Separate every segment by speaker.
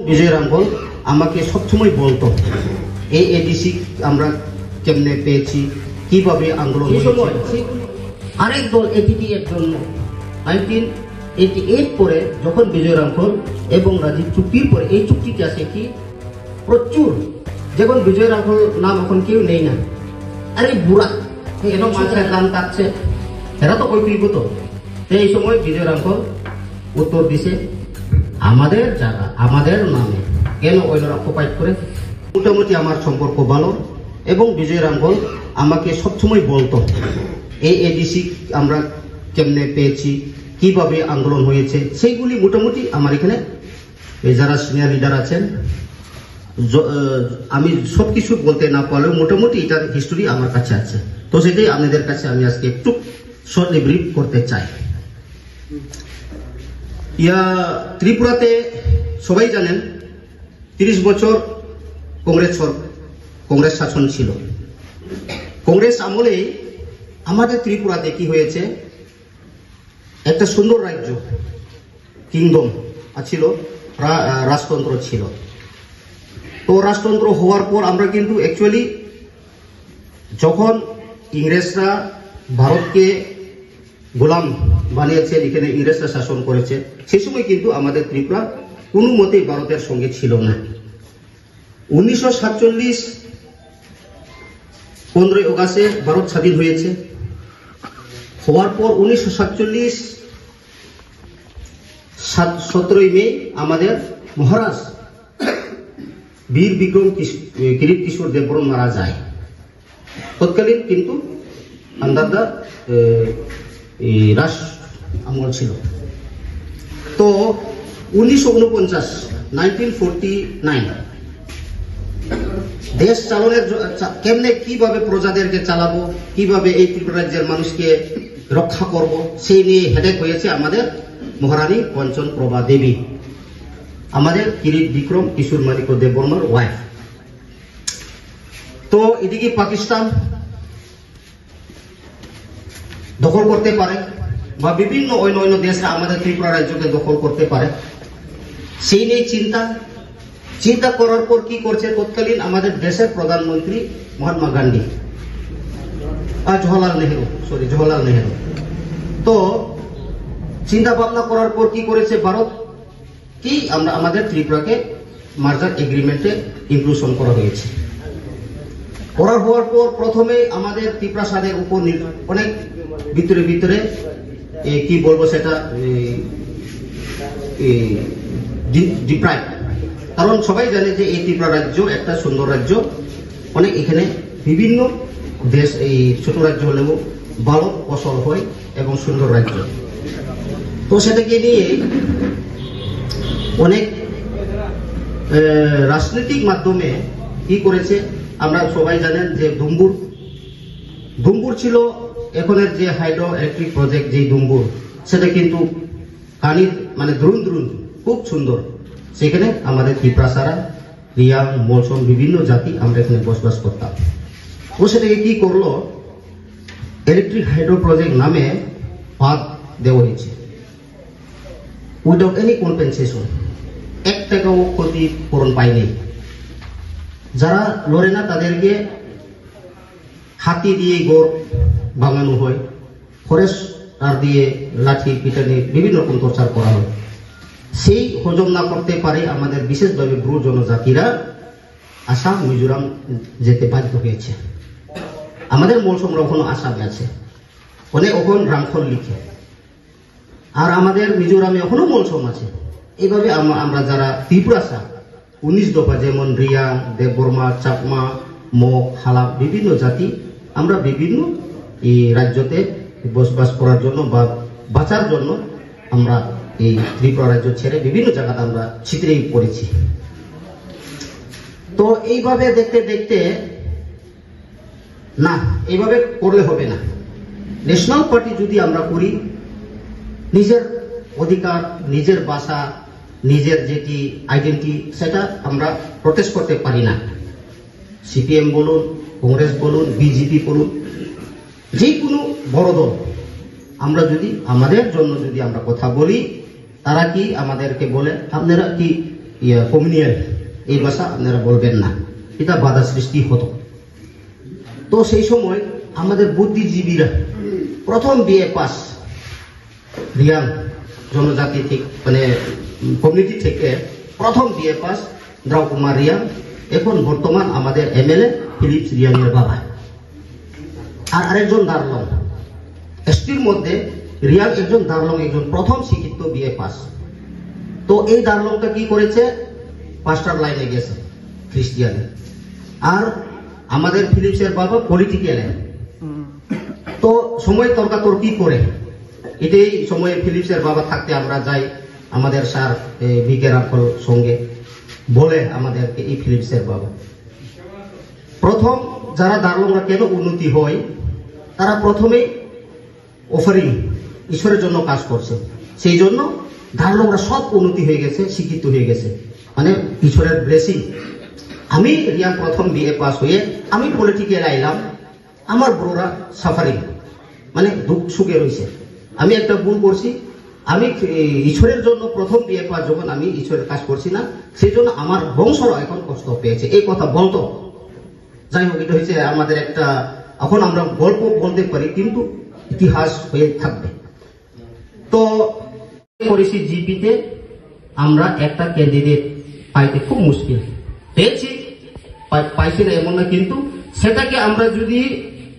Speaker 1: বিজয় রাঙ্গল আমাকে সবসময় বলতো এই এডিসি আমরা কেমনে পেয়েছি, কিভাবে আন্দোলন হয়েছে। আরেক দল এটিটি এর জন্য 1988 পরে যখন বিজয় রাঙ্গল এবং রাজীব চুক্তির পরে এই চুক্তিটি আছে কি প্রচুর, যখন বিজয় রাঙ্গল নাম এখন কেউ নেই না, আরে বুড়া কেন মানুষের গান কাটছে, এরা তো কই পিলব। তো এই সময় বিজয় রাঙ্গল উত্তর দিছে আমাদের জায়গা আমাদের নামে কেন ওইরা অকুপাইড করে। মোটামুটি আমার সম্পর্ক ভালো এবং বিজয় রাঙ্গল আমাকে সবসময় বলতো এই এডিসি আমরা কেমনে পেয়েছি, কিভাবে আন্দোলন হয়েছে, সেইগুলি মোটামুটি আমার এখানে যারা সিনিয়র লিডার আছেন আমি সবকিছু বলতে না পারলেও মোটামুটি এটার হিস্টোরি আমার কাছে আছে। তো সেটাই আপনাদের কাছে আমি আজকে একটু শর্টলি ব্রিফ করতে চাই। ত্রিপুরাতে সবাই জানেন 30 বছর কংগ্রেস শাসন ছিল। কংগ্রেস আমলে আমাদের ত্রিপুরাতে কি হয়েছে, একটা সুন্দর রাজ্য কিংডম ছিল, রাজতন্ত্র ছিল। তো রাজতন্ত্র হওয়ার পর আমরা কিন্তু অ্যাকচুয়ালি যখন ইংরেজরা ভারতকে গোলাম বানিয়েছে, এখানে ইংরেজরা শাসন করেছে, সেই সময় কিন্তু আমাদের ত্রিপুরা কোনো মতেই ভারতের সঙ্গে ছিল না। 1947 15 অগাস্টে ভারত স্বাধীন হয়েছে। হওয়ার পর 1947 17 মে আমাদের মহারাজ বীর বিক্রম কিরিট কিশোর দেববর্মন মারা যায়। তৎকালীন কিন্তু আন্ডার দা রাজ আমল ছিল। তো 1949 দেশ চালনের কেমনে কিভাবে প্রজাদেরকে চালাবো, কিভাবে এই ত্রিপুরা রাজ্যের মানুষকে রক্ষা করব, সেই নিয়ে হেডেক হয়েছে আমাদের মহারানী পঞ্চন প্রভা দেবী, আমাদের কিরিট বিক্রম কিশোর মালিক দেববর্মার ওয়াইফ। তো এদিকে পাকিস্তান দখল করতে পারে বা বিভিন্ন অন্য দেশরা আমাদের ত্রিপুরা রাজ্যকে দখল করতে পারে, সেই নিয়ে চিন্তা করার পর কি করছে তৎকালীন আমাদের দেশের প্রধানমন্ত্রী মহাত্মা গান্ধী, জওহরলাল নেহেরু। তো চিন্তা ভাবনা করার পর কি করেছে ভারত, কি আমরা আমাদের ত্রিপুরাকে মার্জার এগ্রিমেন্টে ইনক্লুশন করা হয়েছে। হওয়ার পর প্রথমে আমাদের ত্রিপুরা সাদের উপর অনেক ভিতরে কি বলবো সেটা ডিপ্রাইভ, কারণ সবাই জানে যে এই ত্রিপুরা রাজ্য একটা সুন্দর রাজ্য, অনেক এখানে বিভিন্ন দেশ এই ছোট রাজ্য হলেও ভালো ফসল হয় এবং সুন্দর রাজ্য। তো সেটাকে নিয়ে অনেক রাজনৈতিক মাধ্যমে কি করেছে, আমরা সবাই জানেন যে দুম্বুর ছিল এখনের যে হাইড্রো ইলেকট্রিক প্রজেক্ট, যে দুম্বুর, সেটা কিন্তু কানির মানে দ্রুন খুব সুন্দর। সেখানে আমাদের ত্রিপুরা, রিয়াং, মৌসুম বিভিন্ন জাতি আমরা এখানে বসবাস করতাম। ও সেটাকে কি করলো, ইলেকট্রিক হাইড্রো প্রজেক্ট নামে বাঁধ দেওয়া হয়েছে উইদাউট এনি কম্পেনসেশন, 1 টাকাও ক্ষতিপূরণ পায়নি। যারা লড়ে না তাদেরকে হাতি দিয়ে গড় ভাঙানো হয়, ফরেস্ট দিয়ে লাঠি পিটানি বিভিন্ন রকম টর্চার করা হয়। সেই হজম না করতে পারে আমাদের বিশেষভাবে ব্রু জনজাতিরা আসাম মিজোরাম যেতে বাধ্য হয়েছে। আমাদের মূল সংরক্ষণ আসামে আছে, অনেক ওখান রামফল লিখে, আর আমাদের মিজোরামে এখনো মৌসুম আছে। এইভাবে আমরা যারা ত্রিপুরা 19 দফা, যেমন রিয়া, দেববর্মা, চাকমা, মগ, হালাপ বিভিন্ন জাতি, আমরা বিভিন্ন এই রাজ্যতে বসবাস করার জন্য বা বাঁচার জন্য আমরা এই ত্রিপুরা রাজ্য ছেড়ে বিভিন্ন জায়গাতে আমরা ছিটরে পড়েছি। তো এইভাবে দেখতে না, এইভাবে করলে হবে না। ন্যাশনাল পার্টি যদি আমরা করি, নিজের অধিকার, নিজের ভাষা, নিজের যেটি আইডেন্টিটি, সেটা আমরা প্রটেস্ট করতে পারি না। সিপিএম বলুন, কংগ্রেস বলুন, বিজেপি বলুন, যে কোনো বড় দল, আমরা যদি আমাদের জন্য যদি আমরা কথা বলি, তারা কি আমাদেরকে বলে আপনারা কি কমিউনিয়াল এই ভাষা আপনারা বলবেন না, এটা বাধা সৃষ্টি হতো। তো সেই সময় আমাদের বুদ্ধিজীবীরা প্রথম বিএ পাস রিয়াং জনজাতি থেকে মানে কমিউনিটি থেকে প্রথম বিএ পাস দ্রাউ কুমার রিয়াং, এখন বর্তমান আমাদের এমএলএ ফিলিপস রিয়াংয়ের বাবা। আর আরেকজন দারলং এসটির মধ্যে রিয়াং একজন, দারলং একজন প্রথম শিক্ষিত বিএ পাস। তো এই দারলংটা কি করেছে, পাস্টার লাইনে গেছে খ্রিস্টিয়ানে, আর আমাদের ফিলিপসের বাবা পলিটিক্যালে। তো সময় তর্কাতর্কি করে, এটাই সময়ে ফিলিপসের বাবা থাকতে আমরা যাই আমাদের স্যার বিকে রাখল সঙ্গে, বলে আমাদেরকে এই ফিলিপসের বাবা প্রথম যারা দারলংরা কেন উন্নতি হয়, তারা প্রথমেই অফারিং ঈশ্বরের জন্য কাজ করছে, সেই জন্য দারলংরা সব উন্নতি হয়ে গেছে, শিক্ষিত হয়ে গেছে, মানে ঈশ্বরের ব্লেসিং। আমি রিয়াং প্রথম বিএ পাস হয়ে আমি পলিটিক্যাল আইলাম, আমার বড়রা সাফারিং মানে দুঃখ সুখে রয়েছে। আমি একটা ভুল করছি, আমি ঈশ্বরের জন্য প্রথম বিএ পাস যখন আমি ঈশ্বরের কাজ করছি না, সেই জন্য আমার বংশরা এখন কষ্ট পেয়েছে, এই কথা বলতো। যাই হোক, এটা হয়েছে আমাদের একটা, এখন আমরা গল্প বলতে পারি কিন্তু ইতিহাস হয়ে থাকবে। তো করেছি জিপিতে আমরা একটা ক্যান্ডিডেট পাইতে খুব মুশকিল, পেয়েছি পাইছি না এমন না, কিন্তু সেটাকে আমরা যদি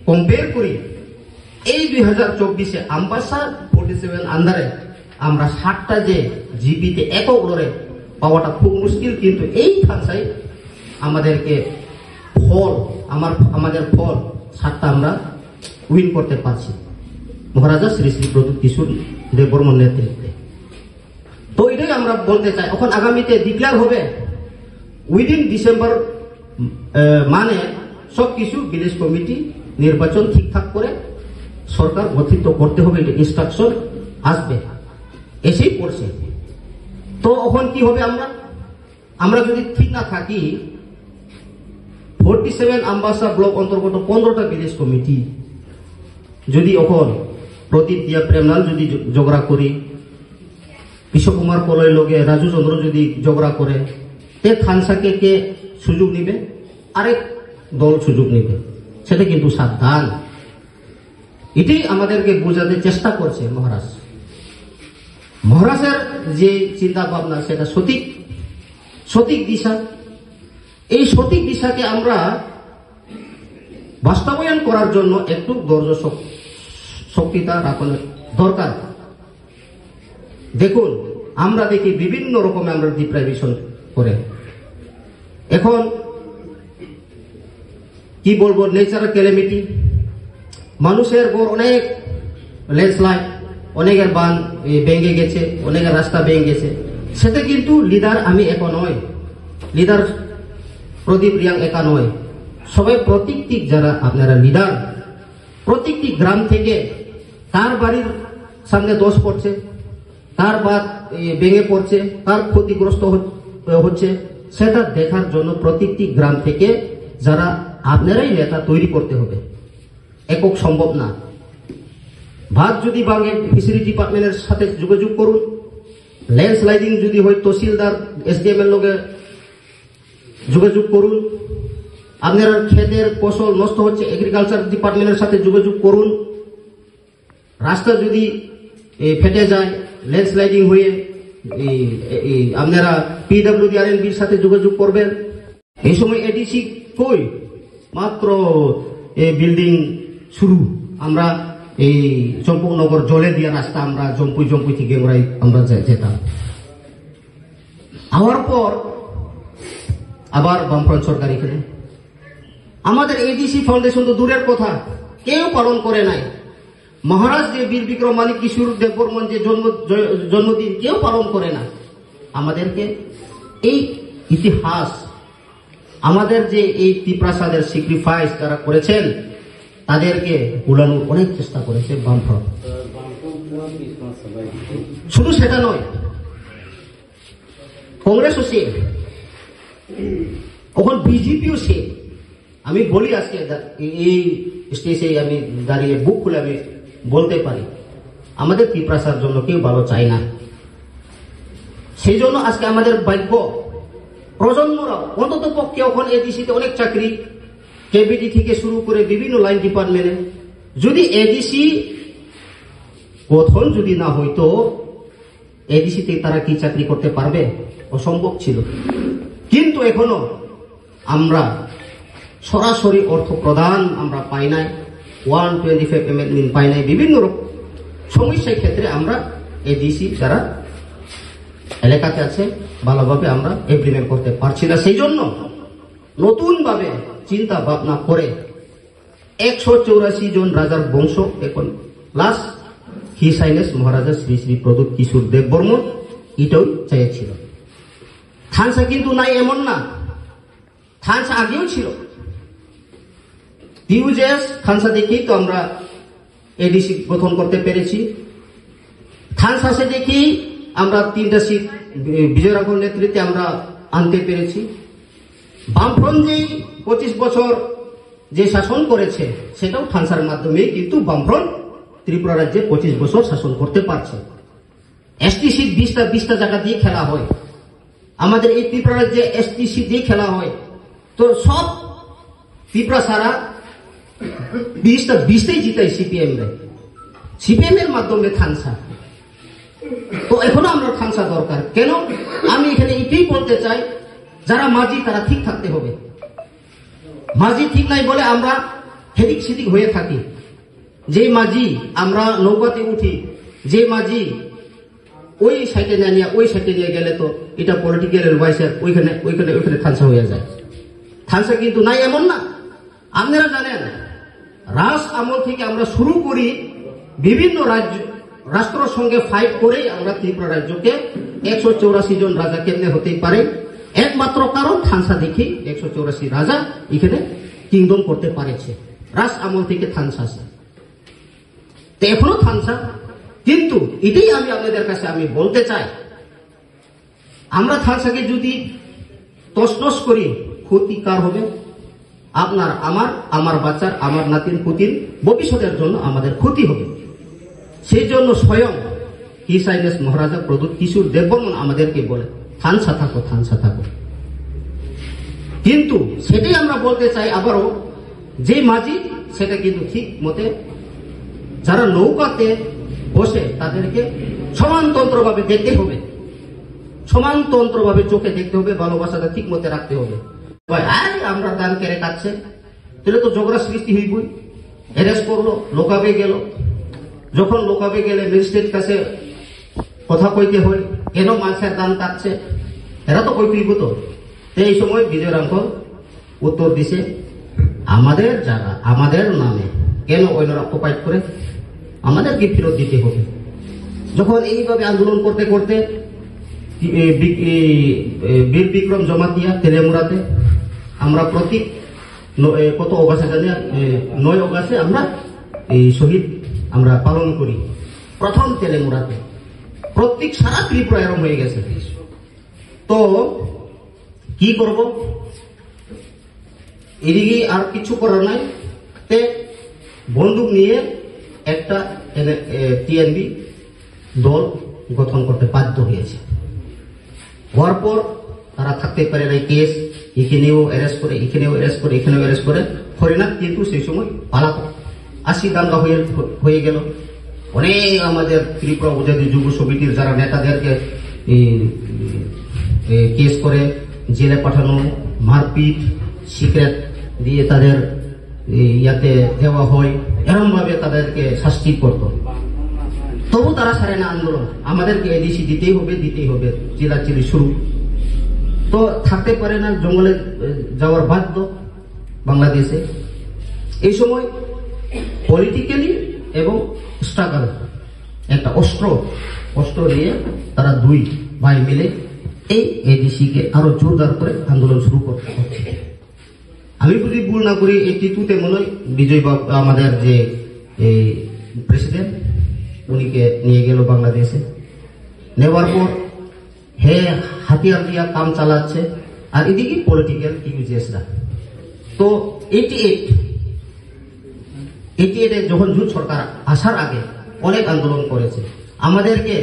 Speaker 1: কম্পেয়ার করি, এই 2024-এ আম্বাসা 47 আন্ডারে আমরা 60টা যে জিপিতে একক লড়ে পাওয়াটা খুব মুশকিল, কিন্তু এই খানসাই আমাদেরকে আমাদের ফল 60টা আমরা উইন করতে পারছি মহারাজা শ্রী শ্রী প্রদীপ কিশোর দেববর্মন নেতৃত্বে। তো এটাই আমরা বলতে চাই, এখন আগামীতে ডিক্লেয়ার হবে উইদিন ডিসেম্বর, মানে সবকিছু ভিলেজ কমিটি নির্বাচন ঠিকঠাক করে সরকার গঠিত করতে হবে, এটা ইনস্ট্রাকশন আসবে, এসেই পড়ছে। তো এখন কি হবে, আমরা যদি ঠিক না থাকি, 47 আম্বাসা ব্লক অন্তর্গত 15টা ভিলেজ কমিটি যদি এখন প্রদীপ দিয়া প্রেমলাল যদি ঝগড়া করি, বিশ্বকুমার কলয় লগে রাজু চন্দ্র যদি ঝগড়া করে, তে খানসাকে কে সুযোগ নিবে, আরেক দল সুযোগ নিবে, সেটা কিন্তু সাবধান। এটাই আমাদেরকে বোঝাতে চেষ্টা করছে মহারাজের যে চিন্তা ভাবনা, সেটা সঠিক দিশা। এই সঠিক দিশাকে আমরা বাস্তবায়ন করার জন্য একটু ধৈর্য শক্তিটা রাখার দরকার। দেখুন, আমরা দেখি বিভিন্ন রকমের আমরা ডিপ্রাইভেশন করে, এখন কি বলবো, ন্যাচারাল ক্যালামিটি, মানুষের গড় অনেক ল্যান্ডস্লাইড, অনেকের বান ভেঙে গেছে, অনেকের রাস্তা ভেঙে গেছে, সেটা কিন্তু লিডার আমি একা নয়, লিডার প্রদীপ রিয়াং একা নয়, সবাই প্রত্যেকটি যারা আপনারা লিডার, প্রত্যেকটি গ্রাম থেকে কার বাড়ির সামনে দোষ পড়ছে, কার বাদ ভেঙে পড়ছে, কার ক্ষতিগ্রস্ত হচ্ছে, সেটা দেখার জন্য প্রত্যেকটি গ্রাম থেকে যারা আপনারাই নেতা তৈরি করতে হবে, একক সম্ভব না। ভাত যদি ভাঙে ফিশারি ডিপার্টমেন্টের সাথে যোগাযোগ করুন, ল্যান্ডস্লাইডিং যদি হয় তহসিলদার এসডিএম এর লগে যোগাযোগ করুন, আপনার ক্ষেতের ফসল নষ্ট হচ্ছে এগ্রিকালচার ডিপার্টমেন্টের সাথে যোগাযোগ করুন, রাস্তা যদি ফেটে যায় ল্যান্ডস্লাইডিং হয়ে আপনারা PWD-RNBর সাথে যোগাযোগ করবেন। এই সময় এডিসি কই মাত্র বিল্ডিং শুরু, আমরা এই চম্পকনগর জলে দিয়া রাস্তা আমরা জম্পুই থেকে আমরা যেতাম, আওয়ার পর আবার বামফ্রন্ট সরকার এখানে। আমাদের এডিসি ফাউন্ডেশন তো দূরের কথা, কেউ পালন করে নাই। মহারাজ যে বীর বিক্রম মানিক কিশোর দেববর্মন যে জন্মদিন কেউ পালন করে না। আমাদেরকে এই ইতিহাস, আমাদের যে এই ত্রিপ্রাসাদের স্যাক্রিফাইস যারা করেছেন, তাদেরকে ভুলানোর অনেক চেষ্টা করেছে বামফ্রন্ট। শুধু সেটা নয়, কংগ্রেসও সে, এখন বিজেপিও সে। আমি বলি আজকে এই স্টেজে আমি দাঁড়িয়ে বুক খুলে আমি বলতে পারি, আমাদের ত্রিপ্রাসার জন্য কেউ ভালো চায় না। সেই জন্য আজকে আমাদের ভাগ্য প্রজন্মরা অন্তত পক্ষে এখন এডিসিতে অনেক চাকরি, কেবিটি থেকে শুরু করে বিভিন্ন লাইন ডিপার্টমেন্টে, যদি এডিসি গঠন যদি না হইতো এডিসিতে তারা কি চাকরি করতে পারবে? অসম্ভব ছিল। কিন্তু এখনো আমরা সরাসরি অর্থ প্রদান আমরা পাই নাই, 125 অ্যামেন্ডমেন্ট পাই নাই, বিভিন্ন সমস্যার ক্ষেত্রে আমরা এডিসি যারা এলাকাতে আছে ভালোভাবে আমরা ইমপ্লিমেন্ট করতে পারছি না। সেই জন্য নতুন ভাবে চিন্তা ভাবনা করে 184 জন রাজার বংশ এখন প্লাস হিজ হাইনেস মহারাজা শ্রী শ্রী প্রদূত কিশোর দেব বর্মন এটাও চেয়েছিল। থানসা কিন্তু নাই এমন না, থানসা আগেও ছিল। ইউজেস থানসা দেখেই তো আমরা এডিসি গঠন করতে পেরেছি। থানসাসে দেখি আমরা 3টা সিট বিজয় রাঘবর নেতৃত্বে আমরা আনতে পেরেছি। বামফ্রন্ট যে 25 বছর যে শাসন করেছে সেটাও থানসার মাধ্যমে কিন্তু বামফ্রন্ট ত্রিপুরা রাজ্যে 25 বছর শাসন করতে পারছে। এসটি সিট 20টা জায়গা দিয়ে খেলা হয়, আমাদের এই ত্রিপুরা রাজ্যে এসটি সিট দিয়ে খেলা হয়। তো সব ত্রিপুরা সারা 20টাই জিতাই সিপিএম এর মাধ্যমে থানসা। তো এখনো আমরা থানসা দরকার। কেন আমি এখানে এটাই বলতে চাই, যারা মাঝি তারা ঠিক থাকতে হবে। মাঝি ঠিক নাই বলে আমরা হেদিক সেদিক হয়ে থাকি। যে মাঝি আমরা নৌকাতে উঠি, যে মাঝি ওই সাইডে না নিয়ে ওই সাইডে নিয়ে গেলে তো এটা পলিটিক্যাল অ্যাডভাইসার ওইখানে থানসা হয়ে যায়। থানসা কিন্তু নাই এমন না। আপনারা জানেন রাজ আমল থেকে আমরা শুরু করি, বিভিন্ন রাষ্ট্রের সঙ্গে ফাইট করে আমরা ত্রিপুরা রাজ্যকে 184 জন রাজা কেমনে হতেই পারে, একমাত্র কারণ থানসা দেখি 184 রাজা এখানে কিংডম করতে পারেছে। রাজ আমল থেকে থানসা আছে, তো এখনো থানসা। কিন্তু এটাই আমি আপনাদের কাছে আমি বলতে চাই, আমরা থানসাকে যদি তছনছ করি ক্ষতি কার হবে? আপনার, আমার বাচ্চার, আমার নাতিন পুতিন ভবিষ্যতের জন্য আমাদের ক্ষতি হবে। সেই জন্য স্বয়ং হিজ হাইনেস মহারাজা প্রদূত কিশোর দেব বর্মন আমাদেরকে বলে থানসা থাকো, থানসা থাকো। কিন্তু সেটাই আমরা বলতে চাই আবারও, যে মাঝি সেটা কিন্তু ঠিক মতে যারা নৌকাতে বসে তাদেরকে সমানতন্ত্রভাবে দেখতে হবে, সমানতন্ত্রভাবে চোখে দেখতে হবে, ভালোবাসাটা ঠিক মতে রাখতে হবে। আমরা দান কেড়ে কাটছে তাহলে তো ঝগড়া সৃষ্টি হইবই। অ্যারেস্ট করলো, লোকাবে গেল, যখন লোকাবে গেলে ম্যাজিস্ট্রেট কাছে কথা কইতে হয়, কেন মানুষের দান কাটছে, এরা তো কইতেই হতো। এই সময় বিজয় রাঘবর উত্তর দিছে, আমাদের জায়গা আমাদের নামে কেন অন্যরা অকুপাইড করে, আমাদেরকে ফেরত দিতে হবে। যখন এইভাবে আন্দোলন করতে করতে বীর বিক্রম জমাতিয়া তেলেমুড়াতে আমরা প্রতি কত অগাছে জানি 9 অগাছে আমরা এই শহীদ আমরা পালন করি। প্রথম তেলেমুড়াতে প্রত্যেক সারা ত্রিপুরা এরম হয়ে গেছে। তো কি করব, এদিকে আর কিছু করার নাই, বন্দুক নিয়ে একটা টিএনবি দল গঠন করতে বাধ্য হয়েছে। হওয়ার পর তারা থাকতে পারে নাই, কেস এখানেও অ্যারেস্ট করে, এখানেও অ্যারেস্ট করে, এখানেও অ্যারেস্ট করে। হরিনাথ কিন্তু সেই সময় পালাতো, 80 দাঙ্গা হয়ে গেল। অনেক আমাদের ত্রিপুরা উপজাতি যুব সমিতির যারা নেতাদেরকে কেস করে জেলে পাঠানো, মারপিট, সিক্রেট দিয়ে তাদের ইয়াতে দেওয়া হয়, এরম ভাবে তাদেরকে শাস্তি করত। তবু তারা ছাড়ে না আন্দোলন, আমাদেরকে এডিসি দিতেই হবে, দিতেই হবে, চিল্লাচিল্লি শুরু। তো থাকতে পারে না, জঙ্গলে যাওয়ার বাধ্য বাংলাদেশে। এই সময় পলিটিক্যালি এবং স্ট্রাগল একটা অস্ত্র নিয়ে তারা 2 ভাই মিলে এই এডিসি কে আরো জোরদার করে আন্দোলন শুরু করতে হচ্ছে। আমি যদি ভুল না করি 82-তে মনে হয় বিজয় বাবু আমাদের যে প্রেসিডেন্ট উনিকে নিয়ে গেল বাংলাদেশে। নেওয়ার পর হে হাতিয়ার দিয়া কাম চালাচ্ছে, আর এদিকে পলিটিক্যাল ইউজেসরা। তো 88-এ যখন জুট সরকার আসার আগে অনেক আন্দোলন করেছে, আমাদেরকে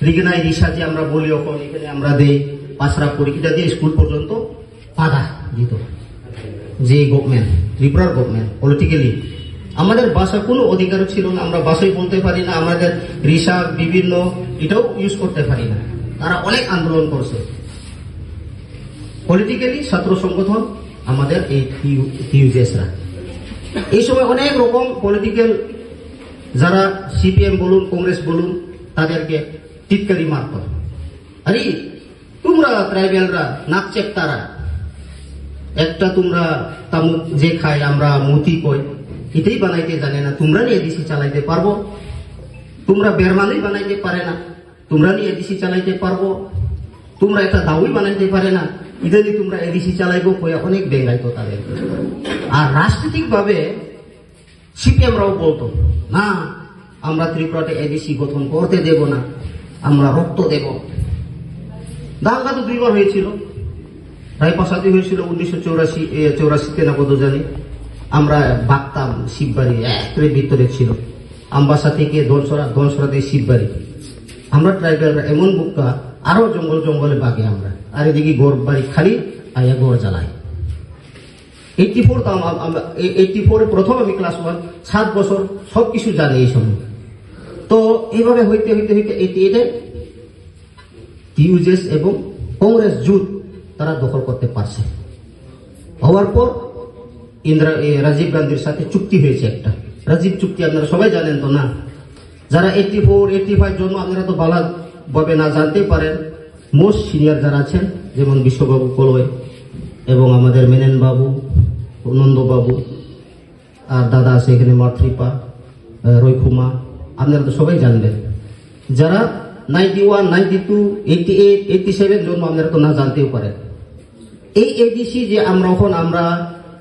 Speaker 1: রিগনাইজ রিসার্চে আমরা বলি, ওখানে এখানে আমরা দেই, পাঁচরা পরীক্ষা দিয়ে স্কুল পর্যন্ত বাধা দিত যে গভর্নমেন্ট, ত্রিপুরার গভর্নমেন্ট পলিটিক্যালি। আমাদের ভাষার কোনো অধিকার ছিল না, আমরা ভাষাই বলতে পারি না, আমাদের রিসার্চ বিভিন্ন এটাও ইউজ করতে পারি না। তারা অনেক আন্দোলন করছে পলিটিক্যালি, ছাত্র সংগঠন আমাদের এই টিউজেসরা। এই সময় অনেক রকম পলিটিক্যাল যারা সিপিএম বলুন, কংগ্রেস বলুন, তাদেরকে টিটকারি মারত। আরে তোমরা ট্রাইবেলরা নাকচেক তারা একটা, তোমরা তামুক যে খায় আমরা মতি কই, এটাই বানাইতে জানে না, তোমরা নিয়ে এডিসি চালাইতে পারবো? তোমরা বেরমানই বানাইতে পারে না, তোমরা নিয়ে এডিসি চালাইতে পারবো? তোমরা একটা দাউই বানাইতে পারে না, ইদানি তোমরা এডিসি চালাইবো কইয়া অনেক বেঙ্গাইতো তাদের। আর রাজনৈতিক ভাবে সিপিএমরাও বলতো না, আমরা ত্রিপুরাতে এডিসি গঠন করতে দেব না, আমরা রক্ত দেব। দাঙ্গা তো দুইবার হয়েছিল, রায়প্রসাদে হয়েছিল 1984 না কত জানি। আমরা ভাবতাম শিববাড়ি একের ভিতরে ছিল, আমবাসা থেকে দনসরাতে শিববাড়ি। আমরা ট্রাইবেলরা এমন বুকা, আরো জঙ্গলে বাগে আমরা, আর এদিকে গোর বাড়ি খালি আইয়া গোর জ্বালাই। 84 প্রথম আমি ক্লাস 1, 7 বছর সবকিছু জানি এই সময়। তো এইভাবে হইতে হইতে হইতে 88-এ টিউজেস এবং কংগ্রেস জুট তারা দখল করতে পারছে। হওয়ার পর রাজীব গান্ধীর সাথে চুক্তি হয়েছে একটা, রাজীব চুক্তি আপনারা সবাই জানেন তো না? যারা 84, 85 জন্ম আপনারা তো ভালোভাবে না জানতে পারেন। মোস্ট সিনিয়র যারা আছেন যেমন বিশ্ববাবু কলয় এবং আমাদের মেনন বাবু, নন্দবাবু, আর দাদা আছে এখানে মাতৃপা, রৈখুমা, আপনারা তো সবাই জানবেন। যারা 91, 92, 88, 87 জন্ম আপনারা তো না জানতেও পারেন। এই এডিসি যে আমরা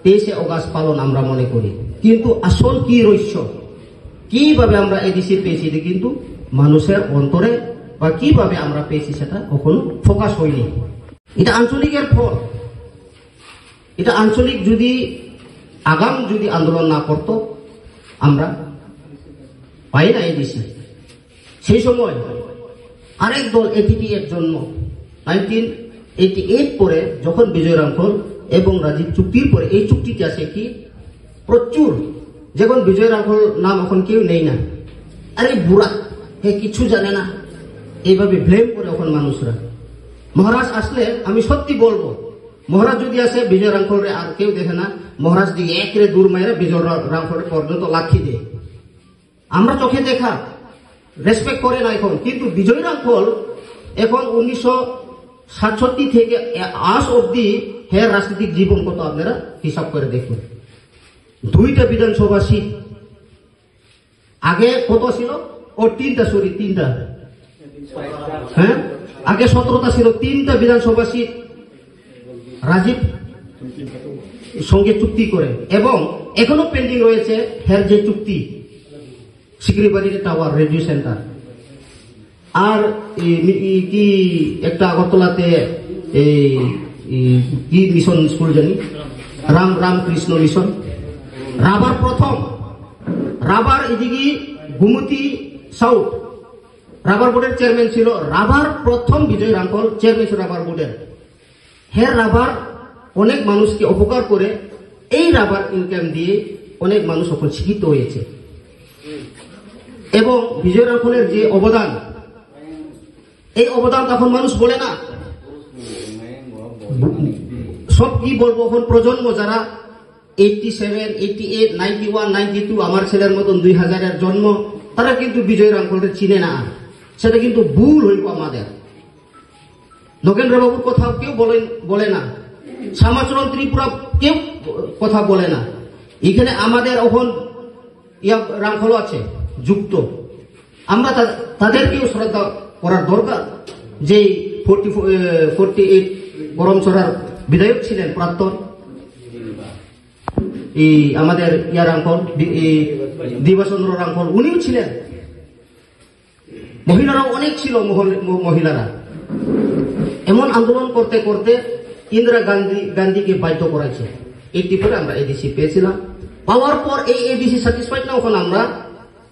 Speaker 1: 23শে অগাস্ট পালন আমরা মনে করি, কিন্তু আসল কি রহস্য, কিভাবে আমরা এডিসি পেয়েছি এটা কিন্তু মানুষের অন্তরে বা কিভাবে আমরা পেয়েছি সেটা কখনো ফোকাস হয়নি। এটা আঞ্চলিকের ফল। এটা আঞ্চলিক যদি আগাম যদি আন্দোলন না করত আমরা পাই না এডিসি। সেই সময় আরেক দল এটিপি এর জন্য 1988 পরে যখন বিজয় রামফল এবং রাজীব চুক্তির পরে এই চুক্তিতে আছে কি প্রচুর, যখন বিজয় রামফল নাম এখন কেউ নেই না, আরে বুড়া হে কিছু জানে না, এইভাবে ব্লেম করে এখন মানুষরা। মহারাজ আসলে আমি সত্যি বলবো, মহারাজ যদি আসে বিজয় রামফলরে আর কেউ দেখে না, মহারাজ দিকে একরে দূর মাইরে বিজয় রামফল পর্যন্ত লাঠি দেয়। আমরা চোখে দেখা রেসপেক্ট করে না এখন, কিন্তু বিজয় রামফল এখন 1967 থেকে আজ অব্দি হের রাজনৈতিক জীবন কত আপনারা হিসাব করে দেখুন। 2টা বিধানসভা সিট, আগে কত ছিল? ও 3টা, হ্যাঁ আগে 17টা ছিল, 3টা বিধানসভা সিট রাজীব সঙ্গে চুক্তি করে, এবং এখনো পেন্ডিং রয়েছে হের যে চুক্তি সিকরিবাড়ির টাওয়ার রেডিও সেন্টার, আর কি একটা আগরতলাতে কি মিশন স্কুল জানি, রামকৃষ্ণ মিশন, রাবার প্রথম, রাবার এদিকে গুমতি সাউথ রাবার বোর্ডের চেয়ারম্যান ছিল, রাবার প্রথম বিজয় রামফল চেয়ারম্যান ছিল রাবার বোর্ডের। হ্যাঁ রাবার অনেক মানুষকে উপকার করে, এই রাবার ইনকাম দিয়ে অনেক মানুষ এখন শিক্ষিত হয়েছে। এবং বিজয় রামফলের যে অবদান, এই অবদান তখন মানুষ বলে না, সব কি বলবো, এখন প্রজন্ম যারা 87, 88, 91, 92 আমার ছেলের মতন 2000-এর জন্ম, তারা কিন্তু বিজয় রামফলকে চিনে না। সেটা কিন্তু ভুল হইব আমাদের। নগেন্দ্রবাবুর কথা কেউ বলে না, শ্যামাচরণ ত্রিপুরা কেউ কথা বলে না। এখানে আমাদের এখন রামফল আছে যুক্ত, আমরা তাদেরকেও শ্রদ্ধা করার দরকার। যে 48 করমছড়ার বিধায়ক ছিলেন প্রাক্তন, এই আমাদের রামফল দিবাচন্দ্র রামফল, উনিও ছিলেন। মহিলারাও অনেক ছিল, মহিলারা এমন আন্দোলন করতে করতে ইন্দিরা গান্ধীকে বাধ্য করেছে। 84 আমরা এডিসি পেয়েছিলাম। পাওয়ার পর এই এডিসি স্যাটিসফাইড না, ওখানে আমরা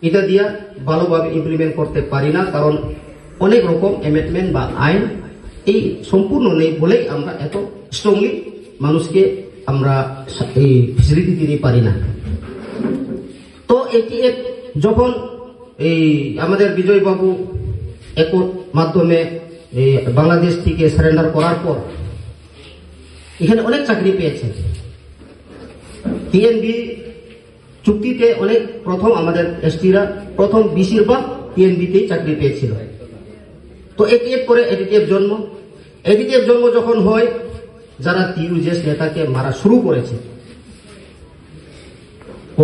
Speaker 1: এটা দিয়া ভালোভাবে ইমপ্লিমেন্ট করতে পারি না, কারণ অনেক রকম অ্যামেন্ডমেন্ট বা আইন এই সম্পূর্ণ নেই বলেই আমরা এত স্ট্রংলি মানুষকে আমরা এই ফেসিলিটি দিতে পারি না। তো এটিএফ যখন এই আমাদের বিজয় বাবু একর মাধ্যমে বাংলাদেশ থেকে সারেন্ডার করার পর এখানে অনেক চাকরি পেয়েছে। টিএনবি চুক্তিতে অনেক প্রথম আমাদের এসটিরা প্রথম বেশিরভাগ টিএনবিতেই চাকরি পেয়েছিল। তো এটিএফ পরে এডিটিএফ জন্ম যখন হয়, যারা টিউজেস নেতাকে মারা শুরু করেছে,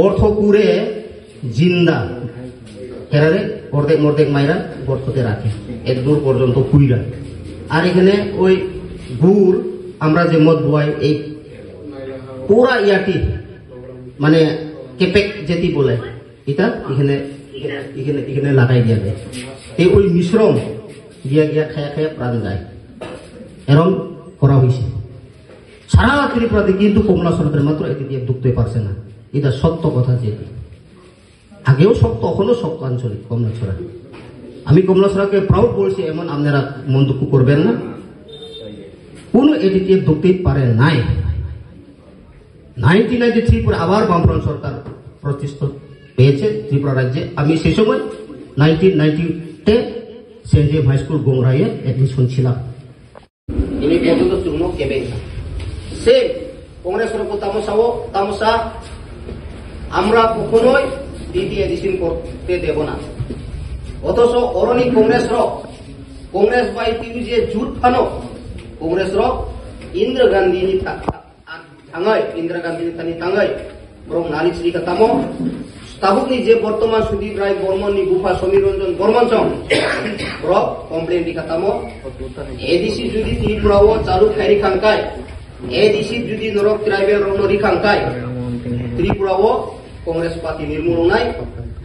Speaker 1: অর্থপুরে জিন্দা কেরালে অর্ধেক মর্ধেক মাইরা গর্ততে রাখে এক দূর পর্যন্ত কুইরা। আর এখানে ওই গুড় আমরা যে মদ বয় এই পুরা ইয়াটি মানে কেপেক যেটি বলে এটা এখানে এখানে এখানে লাগাই দিয়া যায়। এই ওই মিশ্রণ গিয়া গিয়া খায়া খায়া প্রাণ যায়, এরম করা হয়েছে সারা ত্রিপুরাতে। কিন্তু কমলা সরকার মাত্র এটি দিয়ে ঢুকতে পারছে না, এটা সত্য কথা। যেটি আগেও সত্য, এখনো সত্য আঞ্চলিক কমলাছড়া। আমি কমলাছড়াকে প্রাউড বলছি, এমন আপনারা মন দুঃখ করবেন না। কোন এডিটিভ ঢুকতেই পারে নাই। 1993 পরে আবার বামফ্রন্ট সরকার প্রতিষ্ঠা পেয়েছে ত্রিপুরা রাজ্যে। আমি সেই সময় 1990-তে সেন্ট জেম হাই স্কুল গোংরাইয়ে এডমিশন ছিলাম। ini photo chungno kebeng se Congress রকম তামসা আমরা কখনোই দ্বিতীয় এডিশন করতে দেব না। অথচ অরণি কংগ্রেস বাই যে জুট ফানো কংগ্রেস ইন্দিরা গান্ধী থাঙাই বরং নালিশ্রী কাতামো তাবুকনি যে বর্তমান সুদীপ রায় বর্মননি গুফা সমীর রঞ্জন বর্মন চং কমপ্লেন কাতামো এডিসি যদি ত্রিপুরাও চালু খাইরি খাঙ্কায় এডিসি যদি নরক ট্রাইবেল রংনরি খাঙ্কায় ত্রিপুরাও কংগ্রেস পার্টি নির্মূলনায়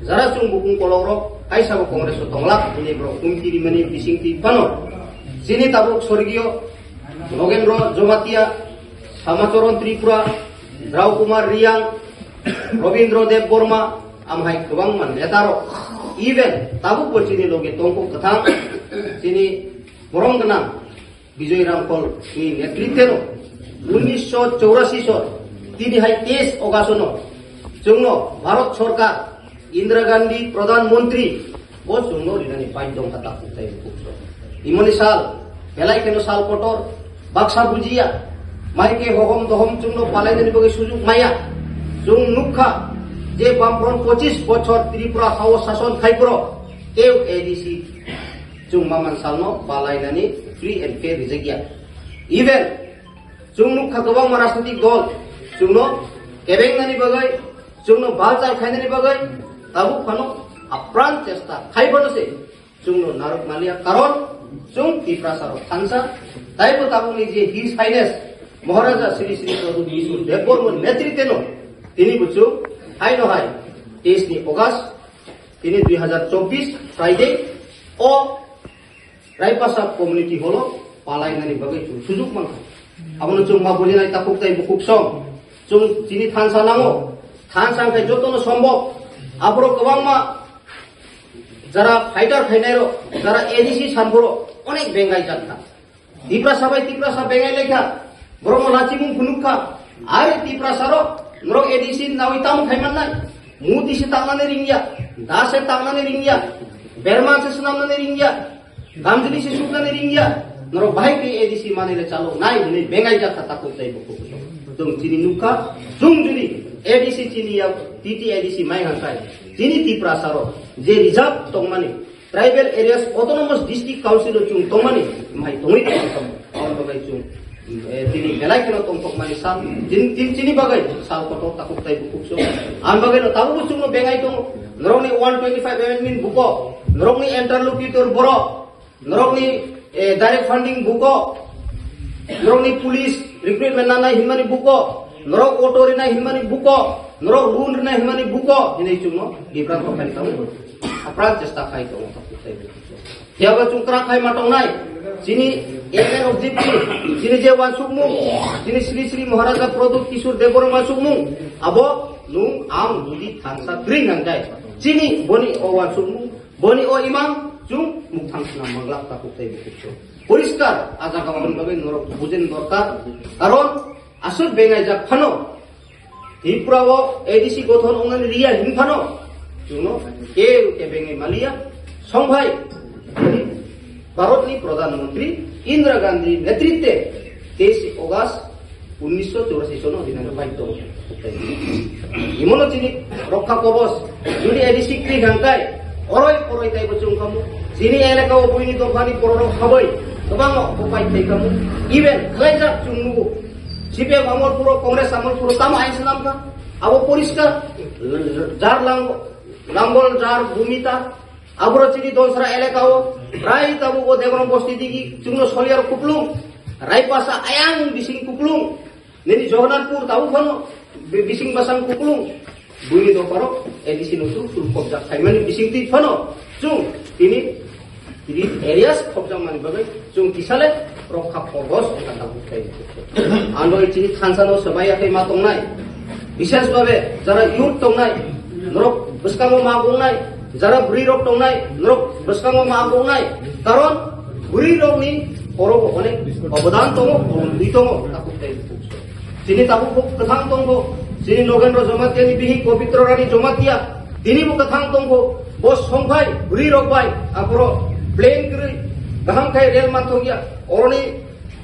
Speaker 1: যারা চুং বুকুং কলরক কাইসাবো Congress তংলাক ini bro kumtiri mani bising ti pano sini tabuk স্বর্গীয় নগেন্দ্র জমাতিয়া সামাচরণ ত্রিপুরা রাও কুমার রিয়াং রবীন্দ্র দেব বর্মা আমহাই গোबां मान नेतारो इवेन tabuk बचिनि लोगे तंको कथा sini বরং গনা বিজয় রামকল ni নেতৃত্বের 1984 সন 23 অগাস্ট जोंनो भारत सरकार इंदिरा गांधी प्रधानमंत्री वो जोंनो रिनानि पाइदों कथा कुताय कुक्सो इमोनि साल बेलाय केनो साल पटर बाक्सा बुजिया माइके होगम दहम जोंनो पालायनि बगे सुजुग माया जों नुखा जे बामफ्रंट 25 बछर त्रिपुरा हाव शासन खाइप्रो केव एडीसी जों मामान सालनो पालायनानि फ्री एंड फेयर रिजेगिया इवेन जों नुखा गोबां राजनीतिक दल जोंनो केबेंनानि बगै जोंनो बालचाल खाइनानि बगै ताबु फानो आप्रान चेष्टा खाइबनोसे जोंनो नारक मालिया कारण जों टिप्रासार थानसा ताइबो ताबुनि जे हिज हाइनेस महाराजा श्री श्री प्रभु विष्णु देवबर्मन नेतृत्वेनो तिनि बुचु हाइनो हाइ 23 अगस्त तिनि 2024 फ्राइडे ओ रायपासा कम्युनिटी हलो पालायनानि बगै सुजुग मान आबनो जों मा बुजिनाय ताकुकताय बुकुकसं जों तिनि थानसा नांगो थान सांखाय जतनो सम्भव आब्रो गोबांमा যারা ফাইটার ফাইনাইরো যারা এডিসি সানবড়ো অনেক বেঙ্গাই জানতা টিপ্রাসা বেঙ্গাই লেখা ব্রহ্ম লাচিমুং ফুনুখা আর টিপ্রাসারো নরক এডিসি নাউইতাম খাইমান নাই মুদিসি তাংনানে রিংয়া দাসে তাংনানে রিংয়া বেরমাসে সুনামনানে রিংয়া গামজলিসি সুনানে রিংয়া নরক ভাইকে এডিসি মানেলে চালো নাই নি বেঙ্গাই জাতা তাকো তাইবো जों चिनी नुखा जों जुदि एडीसी चिनिया टीटी एडीसी माइ हांसाय चिनी टिप्रासारो जे रिजर्व तंगमानि tribal areas autonomous district council जों तंगमानि माइ तंगै तंग और बगाय जों चिनी बेलाय केनो तंगमानि सान चिनी बगाय साल कतो ताकुताय बुकुसो आन बगाय ताबु जों बेंगाय दं नरकनि 125 एमेन्डमेन्ट बुको नरकनि इंटरलोक्यूटर बरो नरकनि डाइरेक्ट फंडिंग बुको नरकनि पुलिस रिक्रुटमेंट नाना हिमानी बुको नरक ऑटो रिना हिमानी बुको नरक लून रिना हिमानी बुको हिनै चुनो गिब्रान को फाइन ताउ अपराध चेष्टा खाइ तो थियाबा चुंक्रा खाइ माटंनाय जिनि एएन ऑब्जेक्टिव जिनि जे वासुकमु जिनि श्री श्री महाराजा प्रदोप किशोर देवबर्मा सुकमु अबो नु आम दुदि थांसा ग्रिं नंगाय जिनि बनि ओ वासुकमु बनि ओ इमाम जुं मुक्तांसना मंगला ताकुतै बुकुसो
Speaker 2: পরিষ্কার আজা গাবন ভাবে নরক বুঝেন দরকার কারণ আসল বেঙ্গাই যা ফানো ত্রিপুরাও এডিসি গঠন অঙ্গন রিয়া হিমফানো জুনো কে বেঙ্গাই মালিয়া সংভাই ভারতনি প্রধানমন্ত্রী ইন্দিরা গান্ধী নেতৃত্বে 23 অগাস্ট 1984 সনে অধীনে বাধ্য ইমনো চিনি রক্ষা কবচ যদি এডিসি ক্রি গাঙ্কায় অরয় পরয় তাই বচুং খামু যিনি এলাকাও বইনি দফানি পরর খাবই গোबां উপায় তাই খামু ইভেন খালাইজাক চুংনুগু সিপিএম আমল পুরো কংগ্রেস আমল পুরো তাম আইন সালামকা আবো পরিষ্কার যার লাঙ্গল যার ভূমিতা আবর চিনি দলসরা এলাকাও রাই তাবু ও দেবরম বস্তি দিগি চুংনো সলিয়ার কুপলুং রাইপাসা আয়াং বিসিং কুপলুং নেনি জগন্নাথপুর তাবু ফানো বিসিং বাসাং কুপলুং বুইনি দফারো এডিসি নসু সুল কবজা খাইমানি বিসিং তি ফানো চুং তিনি এরিয়াস কবজা মানি বাগে চুং কিসালে রক্ষা কবচ এটা তাবু খাই আন্ডই চিনি থানসানো সবাইয়াকে মা তংনাই বিশেষভাবে যারা ইউথ তংনাই নরক বসকামো মা বুংনাই যারা বুড়ি রোগ টংনাই নরক বসকামো মা বুংনাই কারণ বুড়ি রোগনি পরব অনেক অবদান দङ দুই দङ তাকু খাই যিনি তাবু কথাং দङ যিনি নগেন্দ্র জমাতিয়ানি বিহি পবিত্র রানী জমাতিয়া তিনি কথাং দङ বস সংভাই বুড়ি রোগ বাই আপর প্লেন করি গাহাম খাই রেল মানথগিয়া অরনি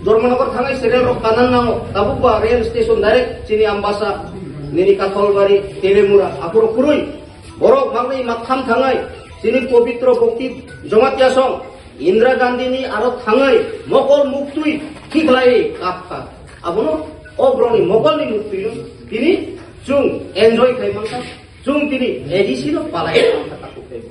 Speaker 2: ধর্মনগর থাঙাই সেরেল রোগ কানান নাও তাবু বা রেল স্টেশন ডাইরেক্ট চিনি আমবাসা নেনি কাথলবাড়ি তেলেমুরা আপর কুরুই বরক মাগনি মাথাম থাঙাই চিনি পবিত্র ভক্তি জমাতিয়া সং ইন্দিরা গান্ধীনি আরো থাঙাই মকল মুক্তুই ঠিক লাই কাপকা আবনো অগ্রণী মকলনি মুক্তি তিনি চুং এনজয় খাইমানকা চুং তিনি এডিসিনো পালাই তাকু খাই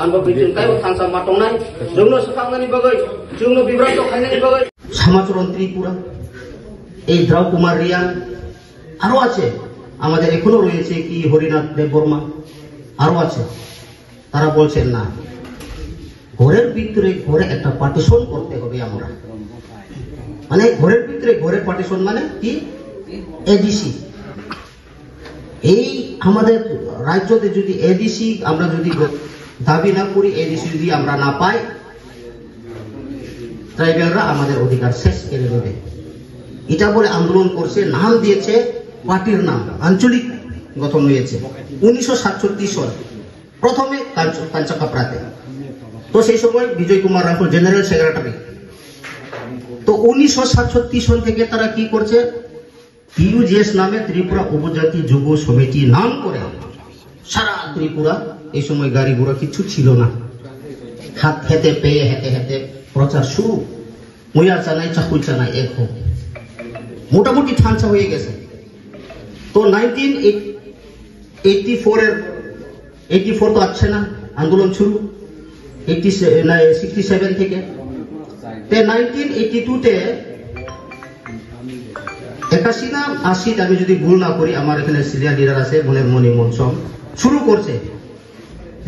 Speaker 2: আনবো বিচুং কাই থানসা মাটংনাই জুংনো সখাংনানি বাগৈ জুংনো বিভ্রান্ত খাইনানি বাগৈ
Speaker 1: সমাচরণ ত্রিপুরা এই দ্রাউ কুমার রিয়াং আরো আছে আমাদের এখনো রয়েছে কি হরিনাথ দেববর্মা আরো আছে তারা বলছেন না ঘরের ভিতরে ঘরে একটা পার্টিশন করতে হবে আমরা মানে ঘরের ভিতরে ঘরে পার্টিশন মানে কি এডিসি এই আমাদের রাজ্যতে যদি এডিসি আমরা যদি দাবি না করি এডিসি যদি আমরা না পাই ট্রাইবালরা আমাদের অধিকার শেষ করে দেবে এটা বলে আন্দোলন করছে নাম দিয়েছে পার্টির নাম আঞ্চলিক গঠন হয়েছে 1967 সাল প্রথমে কাঞ্চাকাপ্রাতে তো সেই সময় বিজয় কুমার রামপুর জেনারেল সেক্রেটারি তো 1967 সাল থেকে তারা কি করছে টিইউজিএস নামে ত্রিপুরা উপজাতি যুব সমিতি নাম করে সারা ত্রিপুরা এই সময় গাড়ি ঘোড়া কিছু ছিল না হাত হেতে পেয়ে হেতে হেতে প্রচার শুরু মুয়া চানাই চাকুই চানাই এক হোক মোটামুটি ঠান্সা হয়ে গেছে তো 1984 তো আছে না আন্দোলন শুরু 67 থেকে 1982 তে 81 না 80 আমি যদি ভুল না করি আমার এখানে সিনিয়র লিডার আছে মনের মনি মনসম শুরু করছে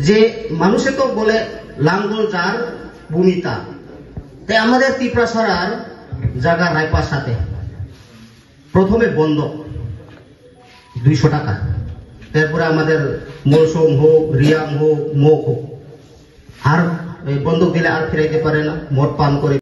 Speaker 1: যে মানুষে তো বলে লাঙ্গল যার ভূমিতা তাই আমাদের ত্রিপুরাছড়ার জায়গা রায়পার সাথে প্রথমে বন্ধ 200 টাকা তারপরে আমাদের মৌসুম হোক রিয়াম হোক মোক হোক আর বন্ধক দিলে আর ফিরাইতে পারে না মদ পান করে